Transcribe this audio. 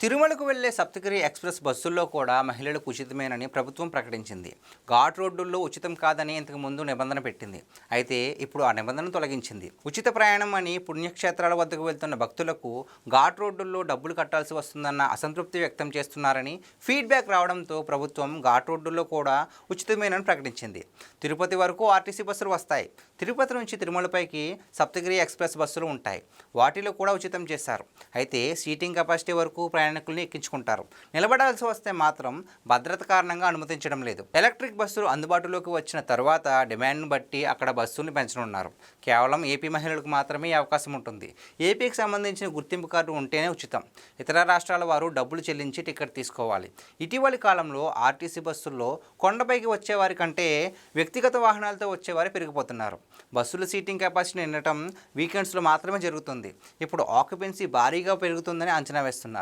తిరుమలకు వెళ్లే సప్తగిరి ఎక్స్ప్రెస్ బస్సుల్లో కూడా మహిళలకు ఉచితమేనని ప్రభుత్వం ప్రకటించింది. ఘాట్ రోడ్డుల్లో ఉచితం కాదని ఇంతకు ముందు నిబంధన పెట్టింది. అయితే ఇప్పుడు ఆ నిబంధన తొలగించింది. ఉచిత ప్రయాణం అని పుణ్యక్షేత్రాల వద్దకు వెళ్తున్న భక్తులకు ఘాట్ రోడ్డుల్లో డబ్బులు కట్టాల్సి వస్తుందన్న అసంతృప్తి వ్యక్తం చేస్తున్నారని ఫీడ్బ్యాక్ రావడంతో ప్రభుత్వం ఘాట్ రోడ్డుల్లో కూడా ఉచితమేనని ప్రకటించింది. తిరుపతి వరకు ఆర్టీసీ బస్సులు వస్తాయి. తిరుపతి నుంచి తిరుమలపైకి సప్తగిరి ఎక్స్ప్రెస్ బస్సులు ఉంటాయి. వాటిలో కూడా ఉచితం చేశారు. అయితే సీటింగ్ కెపాసిటీ వరకు ప్రయాణికుల్ని ఎక్కించుకుంటారు. నిలబడాల్సి వస్తే మాత్రం భద్రత కారణంగా అనుమతించడం లేదు. ఎలక్ట్రిక్ బస్సులు అందుబాటులోకి వచ్చిన తర్వాత డిమాండ్ను బట్టి అక్కడ బస్సుల్ని పెంచనున్నారు. కేవలం ఏపీ మహిళలకు మాత్రమే ఈ అవకాశం ఉంటుంది. ఏపీకి సంబంధించిన గుర్తింపు కార్డు ఉంటేనే ఉచితం. ఇతర రాష్ట్రాల వారు డబ్బులు చెల్లించి టికెట్ తీసుకోవాలి. ఇటీవలి కాలంలో ఆర్టీసీ బస్సుల్లో కొండపైకి వచ్చేవారి కంటే వ్యక్తిగత వాహనాలతో వచ్చేవారు పెరిగిపోతున్నారు. బస్సుల సీటింగ్ కెపాసిటీ నిండటం వీకెండ్స్లో మాత్రమే జరుగుతుంది. ఇప్పుడు ఆక్యుపెన్సీ భారీగా పెరుగుతుందని అంచనా వేస్తున్నారు.